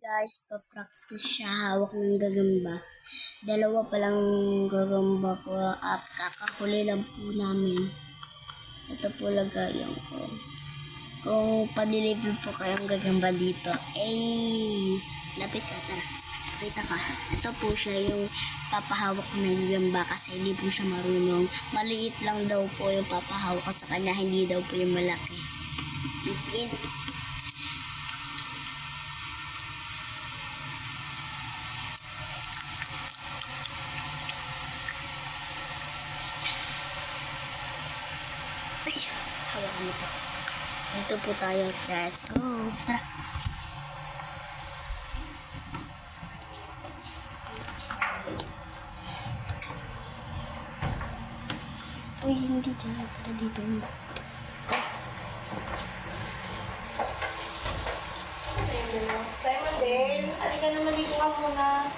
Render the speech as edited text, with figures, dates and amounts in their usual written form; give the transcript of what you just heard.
Guys, papractice siya hawak ng gagamba. Dalawa pa lang gagamba ko at kakahuli lang po namin. Ito po lagayan ko. Kung padeliver po kayong gagamba dito, lapit ka, tara. Kita ka. Ito po siya yung papahawak ng gagamba kasi hindi po siya marunong. Maliit lang daw po yung papahawak ko sa kanya, hindi daw po yung malaki. Okay. Ay, hawakan mo to. Dito po tayo. Let's go. Tara. Uy, hindi dyan. Tara dito. Simon Dale, halika naman dito ka muna.